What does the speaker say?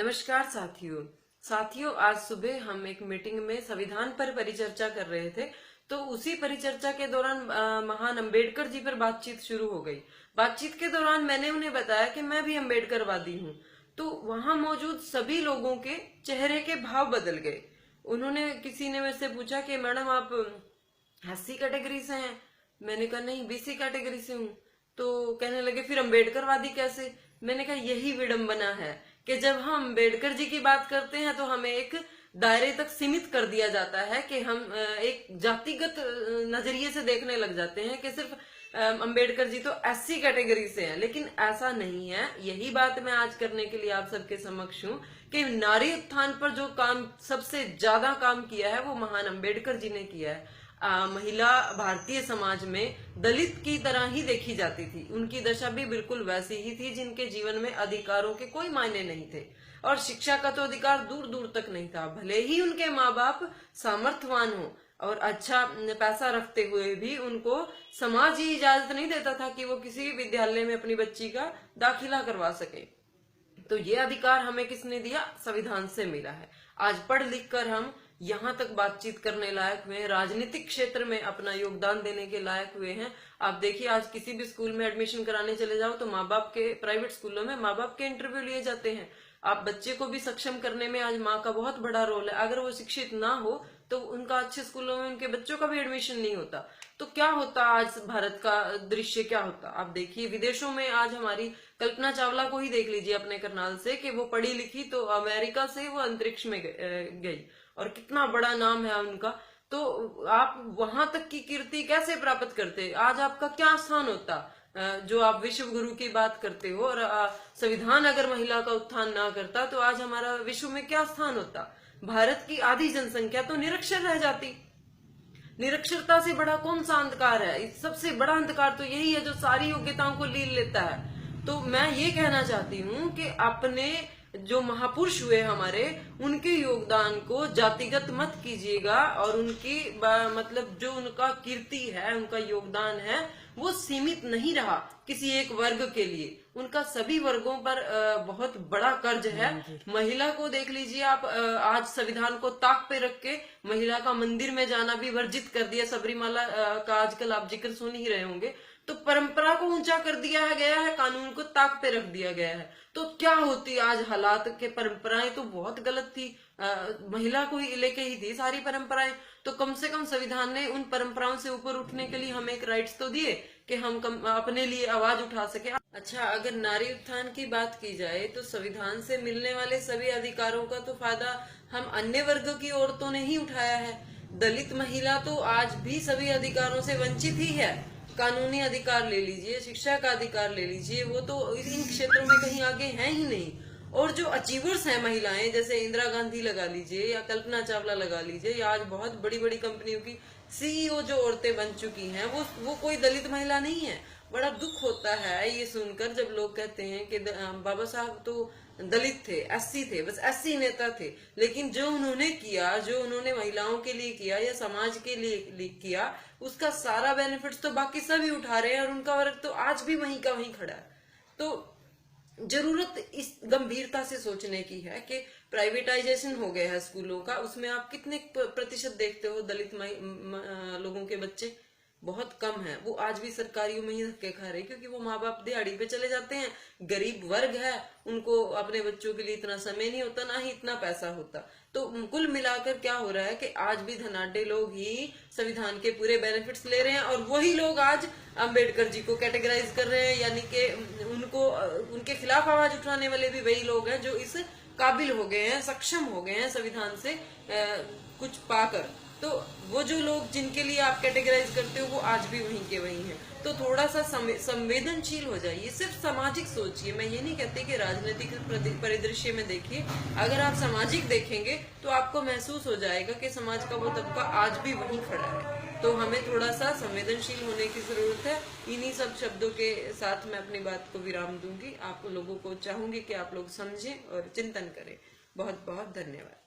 नमस्कार साथियों, आज सुबह हम एक मीटिंग में संविधान पर परिचर्चा कर रहे थे। तो उसी परिचर्चा के दौरान महान अंबेडकर जी पर बातचीत शुरू हो गई। बातचीत के दौरान मैंने उन्हें बताया कि मैं भी अंबेडकरवादी हूँ। तो वहां मौजूद सभी लोगों के चेहरे के भाव बदल गए। उन्होंने किसी ने मेरे से पूछा कि मैडम आप एससी कैटेगरी से हैं? मैंने कहा नहीं, बीसी कैटेगरी से हूँ। तो कहने लगे फिर अंबेडकरवादी कैसे? मैंने कहा यही विडंबना है कि जब हम अंबेडकर जी की बात करते हैं तो हमें एक दायरे तक सीमित कर दिया जाता है कि हम एक जातिगत नजरिए से देखने लग जाते हैं कि सिर्फ अंबेडकर जी तो एससी कैटेगरी से हैं। लेकिन ऐसा नहीं है। यही बात मैं आज करने के लिए आप सबके समक्ष हूँ कि नारी उत्थान पर जो काम सबसे ज्यादा काम किया है वो महान अंबेडकर जी ने किया है। महिला भारतीय समाज में दलित की तरह ही देखी जाती थी। उनकी दशा भी बिल्कुल वैसी ही थी जिनके जीवन में अधिकारों के कोई मायने नहीं थे और शिक्षा का तो अधिकार दूर दूर तक नहीं था। भले ही उनके माँ बाप सामर्थ्यवान हो और अच्छा पैसा रखते हुए भी उनको समाज ही इजाजत नहीं देता था कि वो किसी विद्यालय में अपनी बच्ची का दाखिला करवा सके। तो ये अधिकार हमें किसने दिया? संविधान से मिला है। आज पढ़ लिख कर हम यहाँ तक बातचीत करने लायक हुए हैं, राजनीतिक क्षेत्र में अपना योगदान देने के लायक हुए हैं। आप देखिए, आज किसी भी स्कूल में एडमिशन कराने चले जाओ तो माँ बाप के, प्राइवेट स्कूलों में माँ बाप के इंटरव्यू लिए जाते हैं। आप बच्चे को भी सक्षम करने में आज माँ का बहुत बड़ा रोल है। अगर वो शिक्षित ना हो तो उनका अच्छे स्कूलों में उनके बच्चों का भी एडमिशन नहीं होता। तो क्या होता आज भारत का दृश्य क्या होता? आप देखिए, विदेशों में आज हमारी कल्पना चावला को ही देख लीजिए अपने करनाल से, कि वो पढ़ी लिखी तो अमेरिका से वो अंतरिक्ष में गई और कितना बड़ा नाम है उनका। तो आप वहां तक की कीर्ति कैसे प्राप्त करते? आज आपका क्या स्थान होता जो आप विश्व गुरु की बात करते हो? और संविधान अगर महिला का उत्थान ना करता तो आज हमारा विश्व में क्या स्थान होता? भारत की आधी जनसंख्या तो निरक्षर रह जाती। निरक्षरता से बड़ा कौन सा अंधकार है? सबसे बड़ा अंधकार तो यही है जो सारी योग्यताओं को लीन लेता है। तो मैं ये कहना चाहती हूँ कि अपने जो महापुरुष हुए हमारे, उनके योगदान को जातिगत मत कीजिएगा और उनकी मतलब जो उनका कीर्ति है, उनका योगदान है, वो सीमित नहीं रहा किसी एक वर्ग के लिए। उनका सभी वर्गों पर बहुत बड़ा कर्ज है। महिला को देख लीजिए आप, आज संविधान को ताक पे रख के महिला का मंदिर में जाना भी वर्जित कर दिया। सबरीमाला का आजकल आप जिक्र सुन ही रहे होंगे। तो परंपरा को ऊंचा कर दिया गया है, कानून को ताक पे रख दिया गया है। तो क्या होती आज हालात के? परंपराएं तो बहुत गलत थी, महिला को ही लेके ही थी सारी परंपराएं। तो कम से कम संविधान ने उन परंपराओं से ऊपर उठने के लिए हमें एक राइट्स तो दिए कि हम अपने लिए आवाज उठा सके। अच्छा, अगर नारी उत्थान की बात की जाए तो संविधान से मिलने वाले सभी अधिकारों का तो फायदा हम अन्य वर्ग की औरतों ने ही उठाया है। दलित महिला तो आज भी सभी अधिकारों से वंचित ही है। कानूनी अधिकार ले लीजिए, शिक्षा का अधिकार ले लीजिए, वो तो इन क्षेत्रों में कहीं आगे हैं ही नहीं। और जो अचीवर्स हैं महिलाएं, जैसे इंदिरा गांधी लगा लीजिए या कल्पना चावला लगा लीजिए, या आज बहुत बड़ी बड़ी कंपनियों की सीईओ जो औरतें बन चुकी हैं, वो कोई दलित महिला नहीं है। बड़ा दुख होता है ये सुनकर जब लोग कहते हैं कि बाबा साहब तो दलित थे, एससी थे, बस एससी नेता थे। लेकिन जो उन्होंने किया, जो उन्होंने महिलाओं के लिए किया या समाज के लिए किया, उसका सारा बेनिफिट्स तो बाकी सभी उठा रहे हैं और उनका वर्ग तो आज भी वहीं का वहीं खड़ा है। तो जरूरत इस गंभीरता से सोचने की है कि प्राइवेटाइजेशन हो गया है स्कूलों का, उसमें आप कितने प्रतिशत देखते हो दलित लोगों के बच्चे? बहुत कम है। वो आज भी सरकारियों में ही धक्के खा रहे हैं क्योंकि वो माँ बाप दिहाड़ी पे चले जाते हैं। गरीब वर्ग है, उनको अपने बच्चों के लिए इतना समय नहीं होता, ना ही इतना पैसा होता। तो कुल मिलाकर क्या हो रहा है कि आज भी धनाढ्य लोग ही संविधान के पूरे बेनिफिट्स ले रहे हैं और वही लोग आज अंबेडकर जी को कैटेगराइज कर रहे हैं, यानी कि उनको, उनके खिलाफ आवाज उठाने वाले भी वही लोग हैं जो इस काबिल हो गए हैं, सक्षम हो गए हैं संविधान से कुछ पाकर। तो वो जो लोग जिनके लिए आप कैटेगराइज करते हो वो आज भी वहीं के वहीं हैं। तो थोड़ा सा संवेदनशील हो जाइए, सिर्फ सामाजिक सोचिए। मैं ये नहीं कहती कि राजनीतिक परिदृश्य में देखिए। अगर आप सामाजिक देखेंगे तो आपको महसूस हो जाएगा कि समाज का वो तबका आज भी वहीं खड़ा है। तो हमें थोड़ा सा संवेदनशील होने की जरूरत है। इन्हीं सब शब्दों के साथ मैं अपनी बात को विराम दूंगी। आप लोगों को चाहूंगी कि आप लोग समझें और चिंतन करें। बहुत बहुत धन्यवाद।